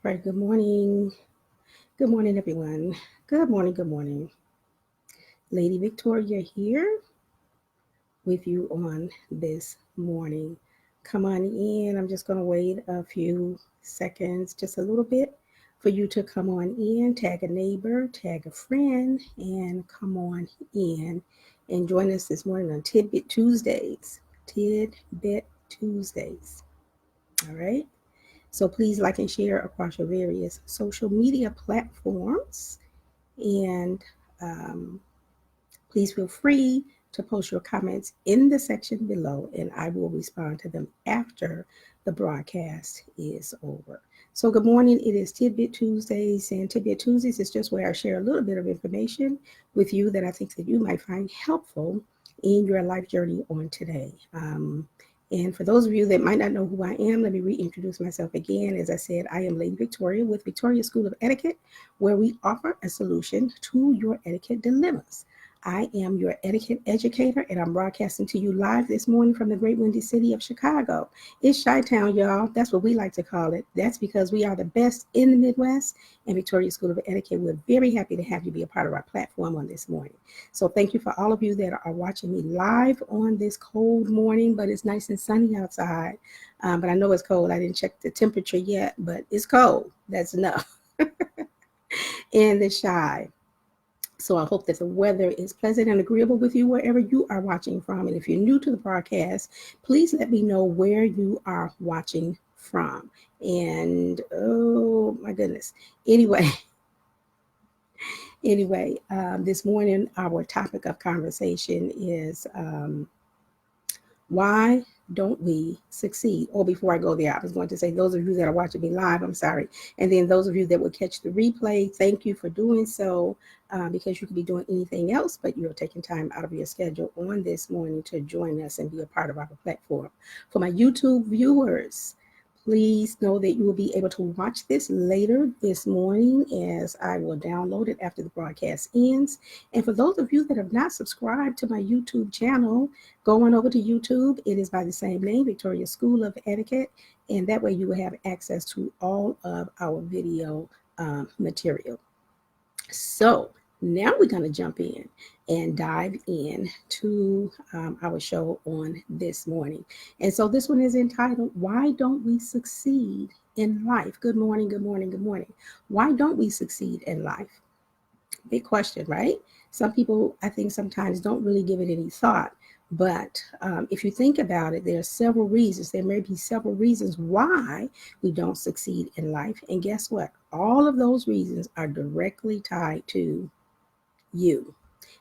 Right, good morning. Good morning, everyone. Good morning, good morning. Lady Victoria here with you on this morning. Come on in. I'm just going to wait a few seconds, just a little bit, for you to come on in, tag a neighbor, tag a friend, and come on in and join us this morning on Tidbit Tuesdays. Tidbit Tuesdays. All right. So please like and share across your various social media platforms. And um, please feel free to post your comments in the section below, and I will respond to them after the broadcast is over. So, good morning. It is Tidbit Tuesdays, and Tidbit Tuesdays is just where I share a little bit of information with you that I think that you might find helpful in your life journey on today. And for those of you that might not know who I am, let me reintroduce myself again. As I said, I am Lady Victoria with Victoria School of Etiquette, where we offer a solution to your etiquette dilemmas. I am your etiquette educator, and I'm broadcasting to you live this morning from the great windy city of Chicago. It's Chi-Town, y'all. That's what we like to call it. That's because we are the best in the Midwest, and Victoria School of Etiquette, we're very happy to have you be a part of our platform on this morning. So thank you for all of you that are watching me live on this cold morning, but it's nice and sunny outside. But I know it's cold. I didn't check the temperature yet, but it's cold. That's enough. And the Chi. So I hope that the weather is pleasant and agreeable with you wherever you are watching from. And if you're new to the broadcast, please let me know where you are watching from. And oh my goodness. Anyway, this morning our topic of conversation is why don't we succeed? Or before I go there, I was going to say, those of you that are watching me live, I'm sorry. And then those of you that will catch the replay, thank you for doing so, because you could be doing anything else, but you're taking time out of your schedule on this morning to join us and be a part of our platform. For my YouTube viewers, please know that you will be able to watch this later this morning as I will download it after the broadcast ends. And for those of you that have not subscribed to my YouTube channel, go on over to YouTube. It is by the same name, Victoria School of Etiquette. And that way you will have access to all of our video material. So now we're going to jump in and dive in to our show on this morning. And so this one is entitled, Why Don't We Succeed in Life? Good morning, good morning, good morning. Why don't we succeed in life? Big question, right? Some people, I think, sometimes don't really give it any thought. But if you think about it, there are several reasons. There may be several reasons why we don't succeed in life. And guess what? All of those reasons are directly tied to you.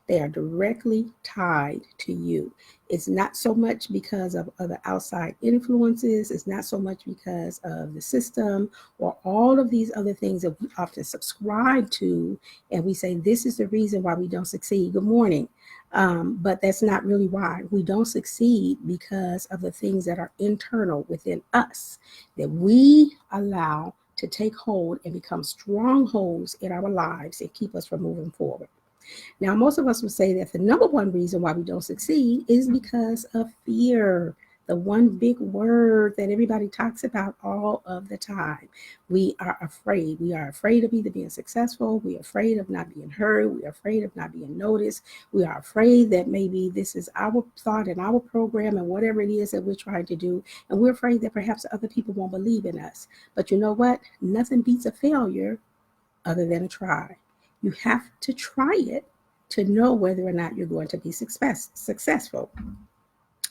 They are directly tied to you. It's not so much because of other outside influences. It's not so much because of the system or all of these other things that we often subscribe to. And we say, this is the reason why we don't succeed. Good morning. But that's not really why. We don't succeed because of the things that are internal within us that we allow to take hold and become strongholds in our lives and keep us from moving forward. Now, most of us would say that the number one reason why we don't succeed is because of fear, the one big word that everybody talks about all of the time. We are afraid. We are afraid of either being successful. We are afraid of not being heard. We are afraid of not being noticed. We are afraid that maybe this is our thought and our program and whatever it is that we're trying to do. And we're afraid that perhaps other people won't believe in us. But you know what? Nothing beats a failure other than a try. You have to try it to know whether or not you're going to be successful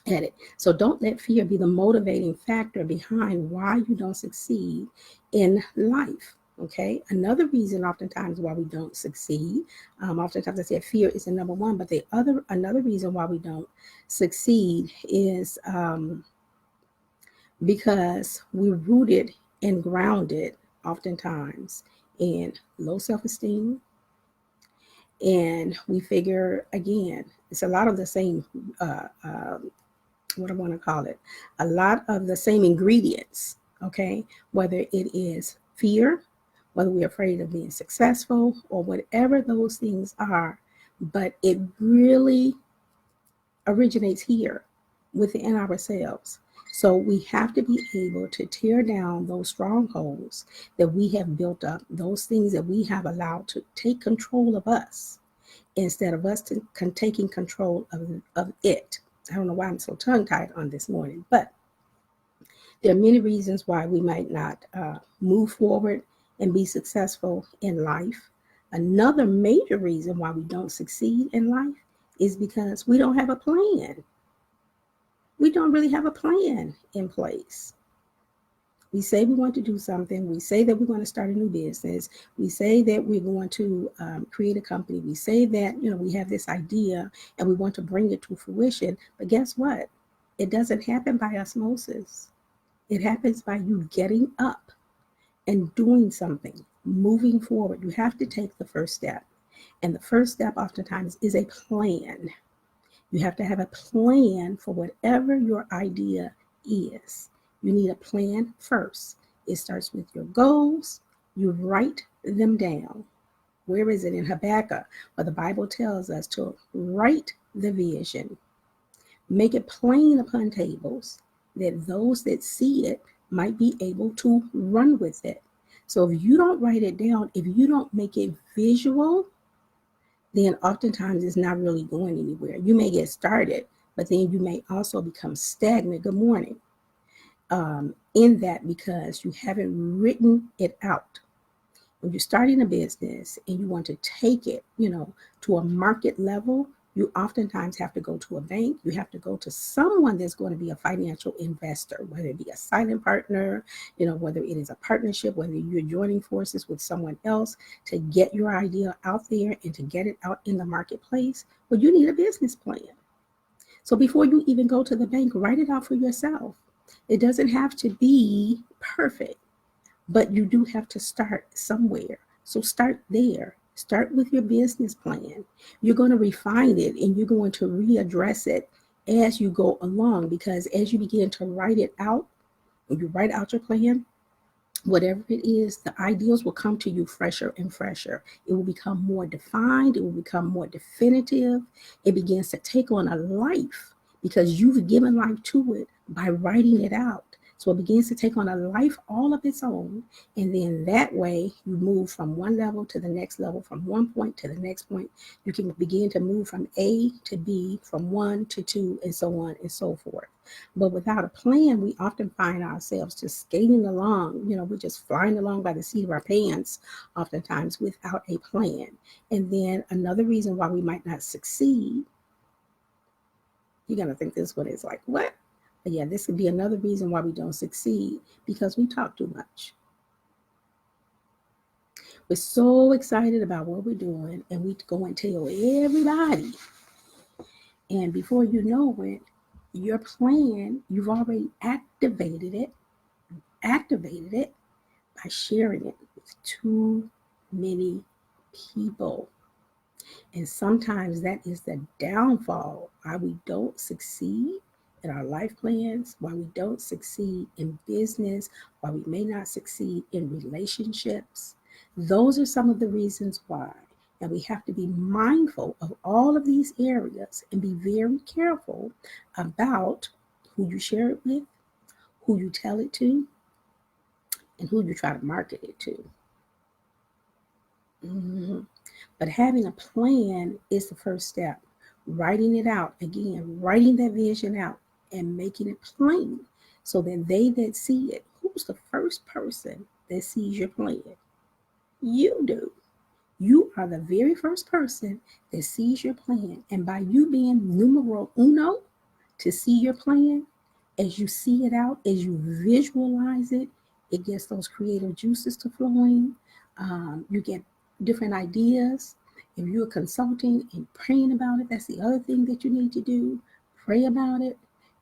at it. So don't let fear be the motivating factor behind why you don't succeed in life. Okay. Another reason oftentimes why we don't succeed, oftentimes I said fear is the number one, but another reason why we don't succeed is because we're rooted and grounded oftentimes in low self-esteem. And we figure, again, it's a lot of the same, what I want to call it, a lot of the same ingredients, okay? Whether it is fear, whether we're afraid of being successful, or whatever those things are. But it really originates here within ourselves. So we have to be able to tear down those strongholds that we have built up, those things that we have allowed to take control of us instead of us taking control of it. I don't know why I'm so tongue tied on this morning, but there are many reasons why we might not move forward and be successful in life. Another major reason why we don't succeed in life is because we don't have a plan. We don't really have a plan in place. We say we want to do something. We say that we're going to start a new business. We say that we're going to create a company. We say that, we have this idea and we want to bring it to fruition. But guess what? It doesn't happen by osmosis. It happens by you getting up and doing something, moving forward. You have to take the first step. And the first step oftentimes is a plan. You have to have a plan for whatever your idea is. You need a plan first. It starts with your goals. You write them down. Where is it in Habakkuk? Well, the Bible tells us to write the vision, make it plain upon tables, that those that see it might be able to run with it. So if you don't write it down, if you don't make it visual, then oftentimes it's not really going anywhere. You may get started, but then you may also become stagnant. Good morning. In that, because you haven't written it out. When you're starting a business and you want to take it, to a market level, you oftentimes have to go to a bank. You have to go to someone that's going to be a financial investor, whether it be a silent partner, whether it is a partnership, whether you're joining forces with someone else to get your idea out there and to get it out in the marketplace. Well, you need a business plan. So before you even go to the bank, write it out for yourself. It doesn't have to be perfect, but you do have to start somewhere. So start there. Start with your business plan. You're going to refine it and you're going to readdress it as you go along, because as you begin to write it out, when you write out your plan, whatever it is, the ideals will come to you fresher and fresher. It will become more defined. It will become more definitive. It begins to take on a life because you've given life to it by writing it out. So it begins to take on a life all of its own. And then that way you move from one level to the next level, from one point to the next point. You can begin to move from A to B, from 1 to 2, and so on and so forth. But without a plan, we often find ourselves just skating along. We're just flying along by the seat of our pants, oftentimes without a plan. And then another reason why we might not succeed, you're going to think this one is like, what? But yeah, this could be another reason why we don't succeed, because we talk too much. We're so excited about what we're doing, and we go and tell everybody. And before you know it, your plan, you've already activated it by sharing it with too many people. And sometimes that is the downfall, why we don't succeed in our life plans, why we don't succeed in business, why we may not succeed in relationships. Those are some of the reasons why. And we have to be mindful of all of these areas and be very careful about who you share it with, who you tell it to, and who you try to market it to. Mm-hmm. But having a plan is the first step. Writing it out, again, writing that vision out and making it plain so that they that see it, who's the first person that sees your plan? You do. You are the very first person that sees your plan. And by you being numero uno to see your plan, as you see it out, as you visualize it, it gets those creative juices to flowing. You get different ideas. If you're consulting and praying about it, that's the other thing that you need to do. Pray about it.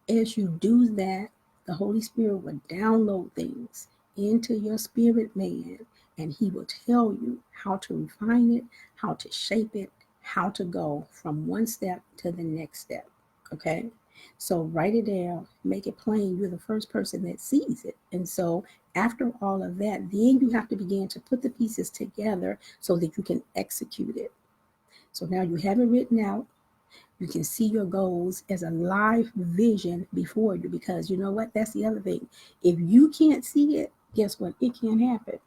As you do that, the Holy Spirit will download things into your spirit man, and he will tell you how to refine it, how to shape it, how to go from one step to the next step. Okay? So write it down, make it plain. You're the first person that sees it. And so after all of that, then you have to begin to put the pieces together so that you can execute it. So now you have it written out. You can see your goals as a live vision before you, because you know what? That's the other thing. If you can't see it, guess what? It can't happen.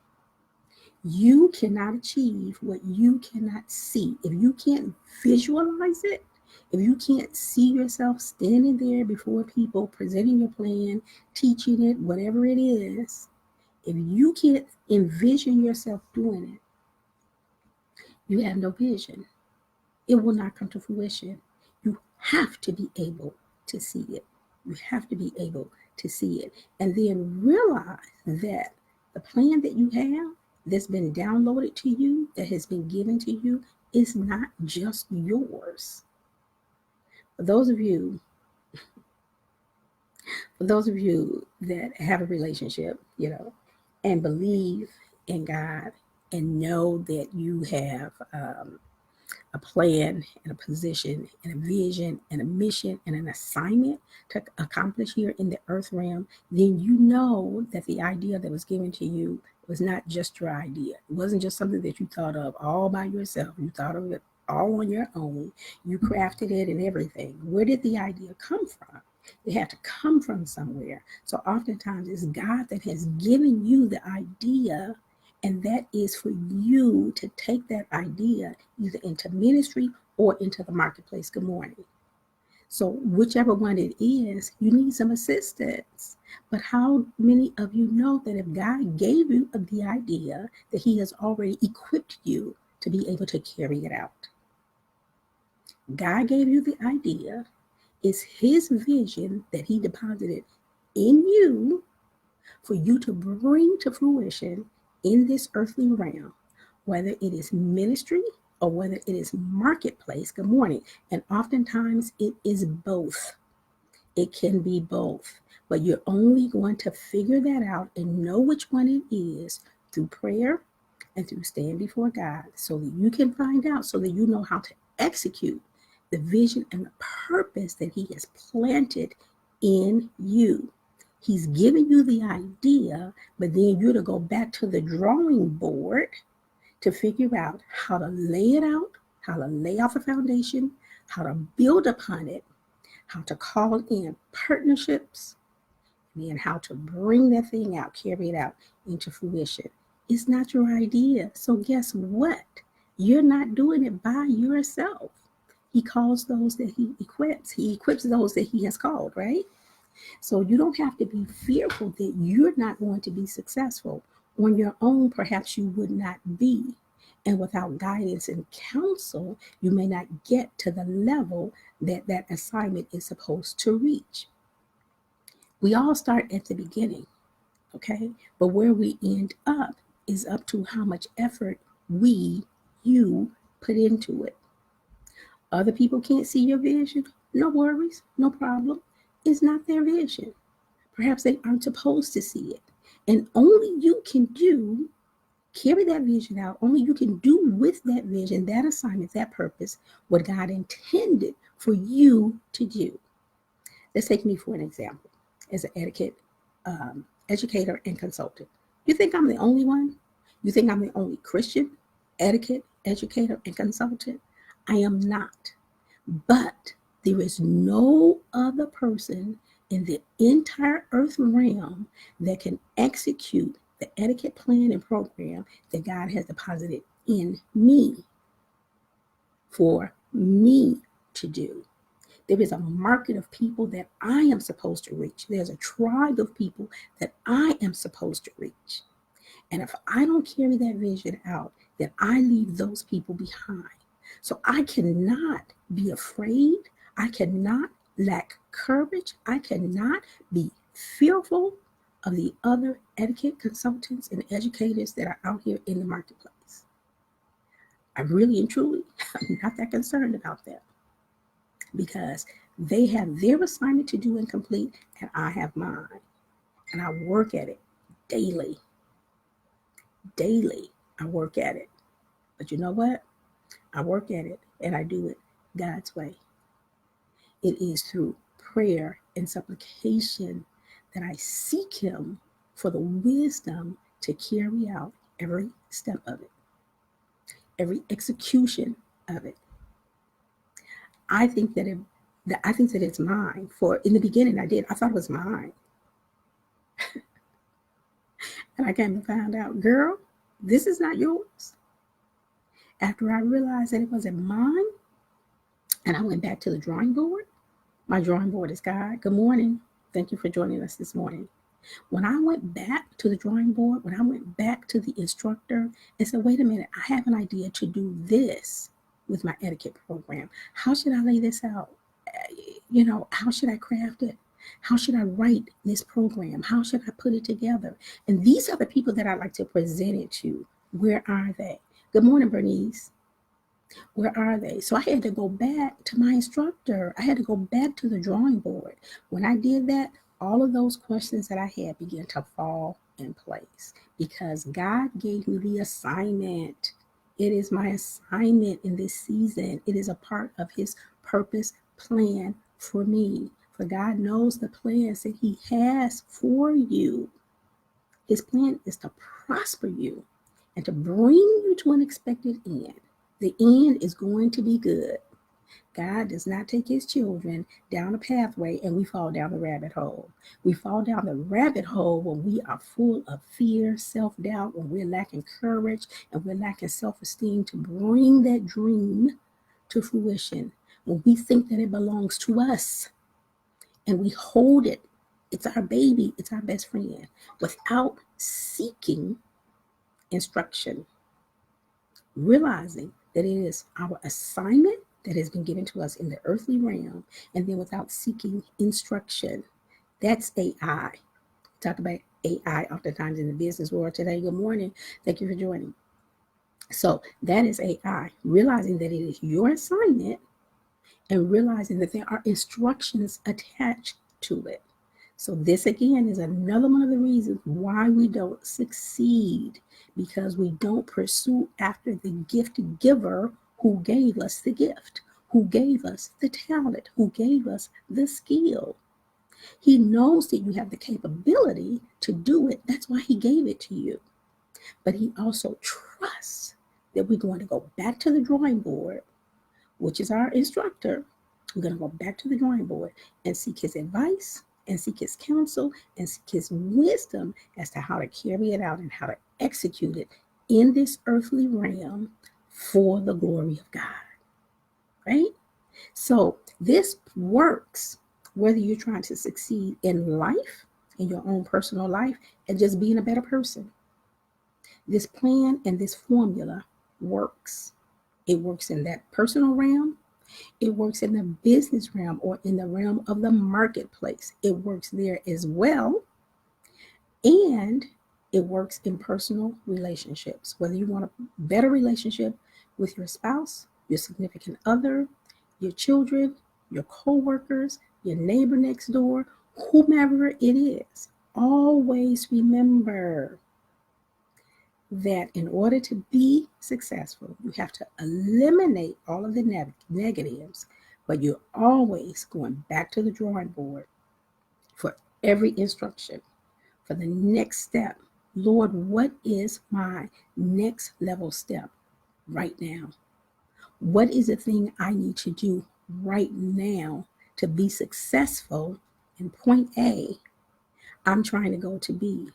You cannot achieve what you cannot see. If you can't visualize it, if you can't see yourself standing there before people, presenting your plan, teaching it, whatever it is, if you can't envision yourself doing it, you have no vision. It will not come to fruition. You have to be able to see it. You have to be able to see it. And then realize that the plan that you have that's been downloaded to you, that has been given to you, is not just yours. For those of you, for those of you that have a relationship, and believe in God and know that you have a plan and a position and a vision and a mission and an assignment to accomplish here in the earth realm, then you know that the idea that was given to you was not just your idea. It wasn't just something that you thought of all by yourself. You thought of it all on your own. You crafted it and everything. Where did the idea come from? It had to come from somewhere. So oftentimes it's God that has given you the idea, and that is for you to take that idea either into ministry or into the marketplace. Good morning. So whichever one it is, you need some assistance. But how many of you know that if God gave you the idea, that he has already equipped you to be able to carry it out? God gave you the idea. It's his vision that he deposited in you for you to bring to fruition in this earthly realm, whether it is ministry or whether it is marketplace. Good morning. And oftentimes it is both. It can be both, but you're only going to figure that out and know which one it is through prayer and through staying before God, so that you can find out, so that you know how to execute the vision and the purpose that he has planted in you. He's given you the idea, but then you're to go back to the drawing board to figure out how to lay it out, how to lay out the foundation, how to build upon it, how to call in partnerships, and how to bring that thing out, carry it out into fruition. It's not your idea. So guess what? You're not doing it by yourself. He calls those that he equips. He equips those that he has called, right? So you don't have to be fearful that you're not going to be successful. On your own, perhaps you would not be. And without guidance and counsel, you may not get to the level that that assignment is supposed to reach. We all start at the beginning, okay? But where we end up is up to how much effort you put into it. Other people can't see your vision. No worries, no problem. It's not their vision. Perhaps they aren't supposed to see it. And only you can carry that vision out. Only you can do with that vision, that assignment, that purpose, what God intended for you to do. Let's take me for an example as an etiquette educator and consultant. You think I'm the only one? You think I'm the only Christian etiquette educator and consultant? I am not. But there is no other person in the entire earth realm that can execute the etiquette plan and program that God has deposited in me for me to do. There is a market of people that I am supposed to reach. There's a tribe of people that I am supposed to reach. And if I don't carry that vision out, then I leave those people behind. So I cannot be afraid. I cannot lack courage. I cannot be fearful of the other etiquette consultants and educators that are out here in the marketplace. I really and truly am not that concerned about them, because they have their assignment to do and complete, and I have mine. And I work at it daily. Daily, I work at it. But you know what? I work at it and I do it God's way. It is through prayer and supplication that I seek him for the wisdom to carry out every step of it, every execution of it. I think that I think that it's mine. For in the beginning, I thought it was mine, and I came to find out, girl, this is not yours. After I realized that it wasn't mine, and I went back to the drawing board. My drawing board is God. Good morning. Thank you for joining us this morning. When I went back to the drawing board, when I went back to the instructor and said, wait a minute, I have an idea to do this with my etiquette program. How should I lay this out? How should I craft it? How should I write this program? How should I put it together? And these are the people that I'd like to present it to. Where are they? Good morning, Bernice. Where are they? So I had to go back to my instructor. I had to go back to the drawing board. When I did that, all of those questions that I had began to fall in place because God gave me the assignment. It is my assignment in this season. It is a part of His purpose plan for me. For God knows the plans that He has for you. His plan is to prosper you and to bring you to an expected end. The end is going to be good. God does not take His children down a pathway and we fall down the rabbit hole. We fall down the rabbit hole when we are full of fear, self-doubt, when we're lacking courage and we're lacking self-esteem to bring that dream to fruition. When we think that it belongs to us and we hold it, it's our baby, it's our best friend, without seeking instruction, realizing that it is our assignment that has been given to us in the earthly realm, and then without seeking instruction. That's AI. Talk about AI oftentimes in the business world today. Good morning. Thank you for joining. So that is AI, realizing that it is your assignment and realizing that there are instructions attached to it. So this again is another one of the reasons why we don't succeed, because we don't pursue after the gift giver who gave us the gift, who gave us the talent, who gave us the skill. He knows that you have the capability to do it. That's why He gave it to you. But He also trusts that we're going to go back to the drawing board, which is our instructor. We're going to go back to the drawing board and seek His advice and seek His counsel and seek His wisdom as to how to carry it out and how to execute it in this earthly realm for the glory of God. Right? So this works whether you're trying to succeed in life, in your own personal life, and just being a better person. This plan and this formula works. It works in that personal realm. It works in the business realm or in the realm of the marketplace. It works there as well. And it works in personal relationships. Whether you want a better relationship with your spouse, your significant other, your children, your co-workers, your neighbor next door, whomever it is, always remember that in order to be successful, you have to eliminate all of the negatives, but you're always going back to the drawing board for every instruction, for the next step. Lord, what is my next level step right now? What is the thing I need to do right now to be successful in point A I'm trying to go to B?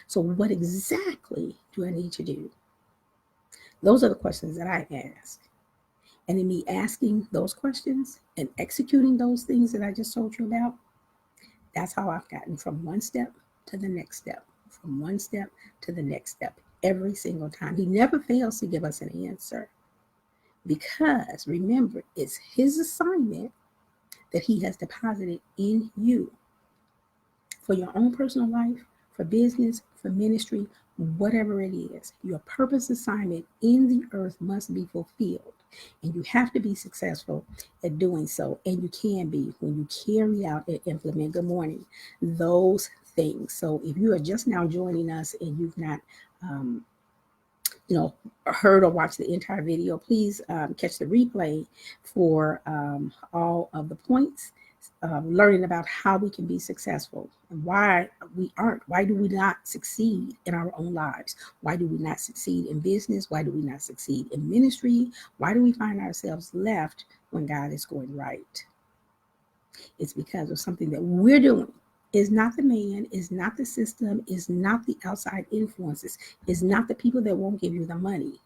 So what exactly do I need to do? Those are the questions that I ask. And in me asking those questions and executing those things that I just told you about, that's how I've gotten from one step to the next step, from one step to the next step, every single time. He never fails to give us an answer because, remember, it's His assignment that He has deposited in you for your own personal life, for business, for ministry, whatever it is. Your purpose assignment in the earth must be fulfilled. And you have to be successful at doing so. And you can be when you carry out and implement, good morning, those things. So if you are just now joining us and you've not heard or watched the entire video, please catch the replay for all of the points, learning about how we can be successful and why we aren't. Why do we not succeed in our own lives? Why do we not succeed in business? Why do we not succeed in ministry? Why do we find ourselves left when God is going right. It's because of something that we're doing. It's not the man, it's not the system, it's not the outside influences, it's not the people that won't give you the money.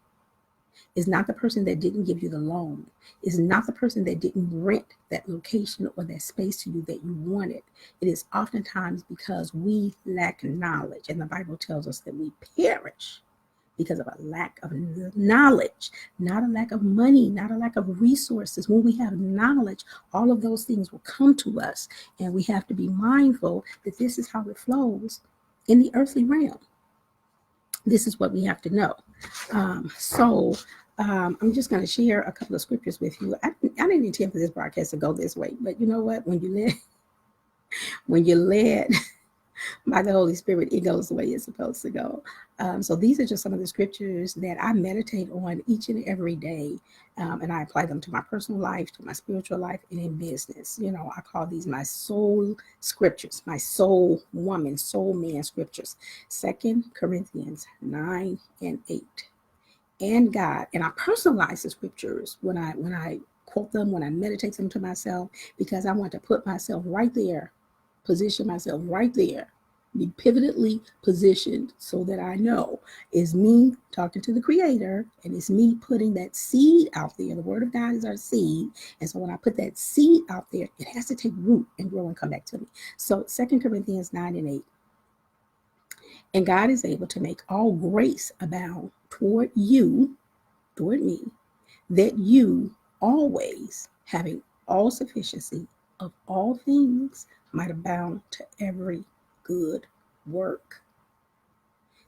It's not the person that didn't give you the loan. It's not the person that didn't rent that location or that space to you that you wanted. It is oftentimes because we lack knowledge. And the Bible tells us that we perish because of a lack of knowledge, not a lack of money, not a lack of resources. When we have knowledge, all of those things will come to us. And we have to be mindful that this is how it flows in the earthly realm. This is what we have to know. I'm just going to share a couple of scriptures with you. I didn't intend for this broadcast to go this way, but you know what? When you're led by the Holy Spirit, it goes the way it's supposed to go. So these are just some of the scriptures that I meditate on each and every day, and I apply them to my personal life, to my spiritual life, and in business. I call these my soul scriptures, my soul woman, soul man scriptures. 2 Corinthians 9 and 8. And God, and I personalize the scriptures when I quote them, when I meditate them to myself, because I want to put myself right there, position myself right there, be pivotally positioned so that I know it's me talking to the Creator, and it's me putting that seed out there. The Word of God is our seed. And so when I put that seed out there, it has to take root and grow and come back to me. So 2 Corinthians 9 and 8. And God is able to make all grace abound toward you, toward me, that you always, having all sufficiency of all things, might abound to every good work.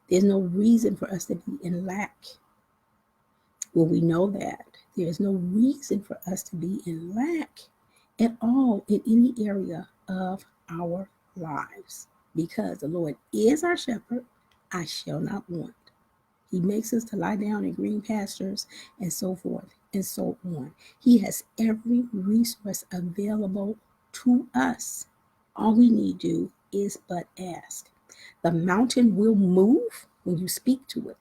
There's no reason for us to be in lack. Well, we know that. There's no reason for us to be in lack at all in any area of our lives, because the Lord is our shepherd. I shall not want. He makes us to lie down in green pastures and so forth and so on. He has every resource available to us. All we need to do is but ask. The mountain will move when you speak to it.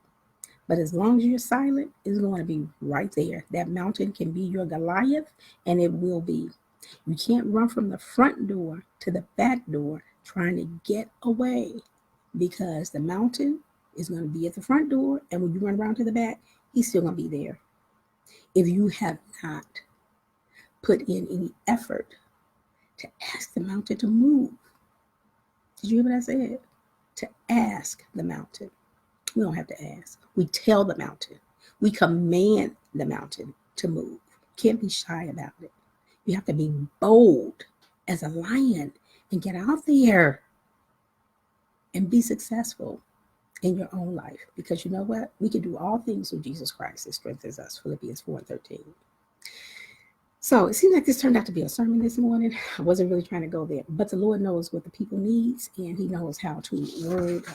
But as long as you're silent, it's going to be right there. That mountain can be your Goliath, and it will be. You can't run from the front door to the back door trying to get away, because the mountain is going to be at the front door, and when you run around to the back, he's still going to be there. If you have not put in any effort to ask the mountain to move. Did you hear what I said? To ask the mountain. We don't have to ask. We tell the mountain. We command the mountain to move. Can't be shy about it. You have to be bold as a lion and get out there and be successful in your own life. Because you know what? We can do all things through Jesus Christ that strengthens us. Philippians 4:13. So it seems like this turned out to be a sermon this morning. I wasn't really trying to go there, but the Lord knows what the people needs, and He knows how to word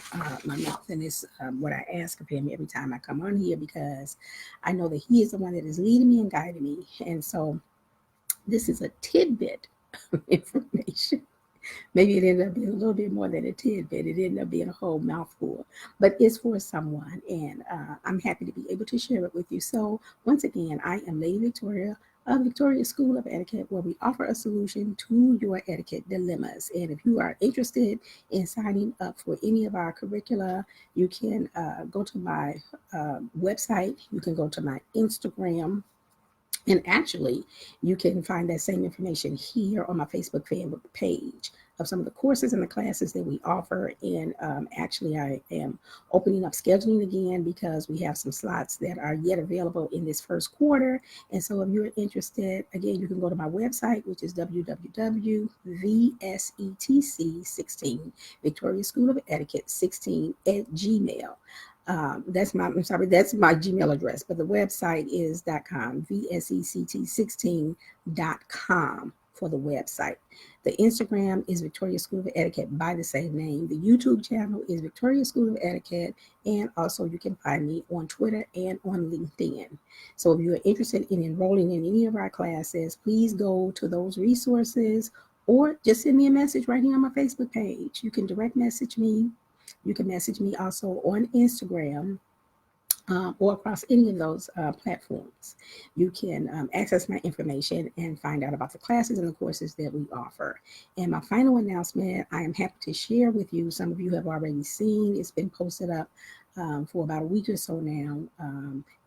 my mouth. And it's what I ask of Him every time I come on here, because I know that He is the one that is leading me and guiding me. And so this is a tidbit of information. Maybe it ended up being a little bit more than a tidbit. It ended up being a whole mouthful, but it's for someone, and I'm happy to be able to share it with you. So once again, I am Lady Victoria of Victoria School of Etiquette, where we offer a solution to your etiquette dilemmas. And if you are interested in signing up for any of our curricula, you can go to my website. You can go to my Instagram. And actually, you can find that same information here on my Facebook fan page of some of the courses and the classes that we offer. And actually, I am opening up scheduling again, because we have some slots that are yet available in this first quarter. And so if you're interested, again, you can go to my website, which is www.VSETC16, Victoria School of Etiquette 16 at Gmail. That's my Gmail address, but the website is .com, VSECT16.com for the website. The Instagram is Victoria School of Etiquette by the same name. The YouTube channel is Victoria School of Etiquette, and also you can find me on Twitter and on LinkedIn. So if you're interested in enrolling in any of our classes, please go to those resources, or just send me a message right here on my Facebook page. You can direct message me. You can message me also on Instagram. or across any of those platforms. You can access my information and find out about the classes and the courses that we offer. And my final announcement, I am happy to share with you. Some of you have already seen, it's been posted up for about a week or so now.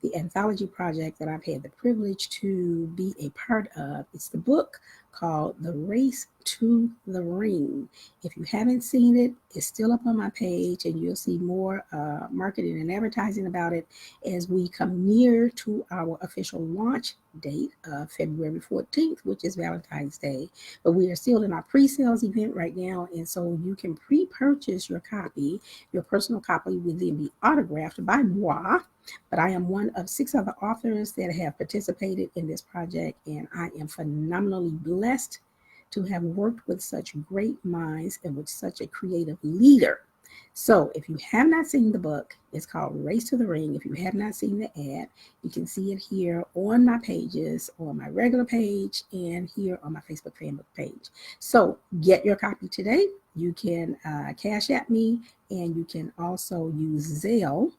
The anthology project that I've had the privilege to be a part of. It's the book called The Race to the Ring. If you haven't seen it, it's still up on my page, and you'll see more marketing and advertising about it as we come near to our official launch date of February 14th, which is Valentine's Day. But we are still in our pre-sales event right now, and so you can pre-purchase your copy. Your personal copy will then be autographed by moi. But I am one of 6 other authors that have participated in this project, and I am phenomenally blessed to have worked with such great minds and with such a creative leader. So if you have not seen the book, it's called Race to the Ring. If you have not seen the ad, you can see it here on my pages, on my regular page, and here on my Facebook fan book page. So get your copy today. You can cash at me, and you can also use Zelle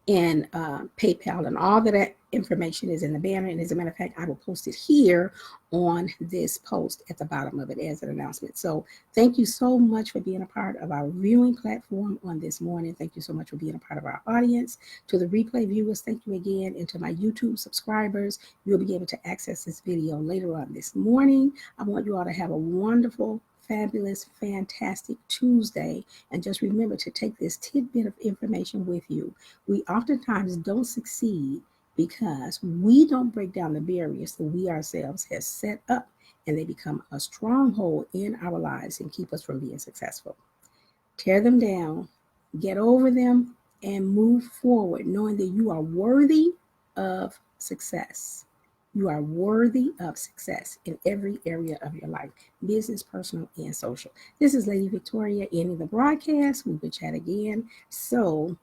and PayPal, and all that information is in the banner. And as a matter of fact, I will post it here on this post at the bottom of it as an announcement. So thank you so much for being a part of our viewing platform on this morning. Thank you so much for being a part of our audience. To the replay viewers, thank you again. And to my YouTube subscribers, you'll be able to access this video later on this morning. I want you all to have a wonderful, fabulous, fantastic Tuesday. And just remember to take this tidbit of information with you. We oftentimes don't succeed because we don't break down the barriers that we ourselves have set up, and they become a stronghold in our lives and keep us from being successful. Tear them down, get over them, and move forward knowing that you are worthy of success. You are worthy of success in every area of your life, business, personal, and social. This is Lady Victoria ending the broadcast. We will chat again. So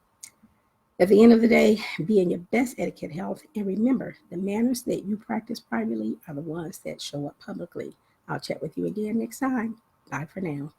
at the end of the day, be in your best etiquette health. And remember, the manners that you practice privately are the ones that show up publicly. I'll chat with you again next time. Bye for now.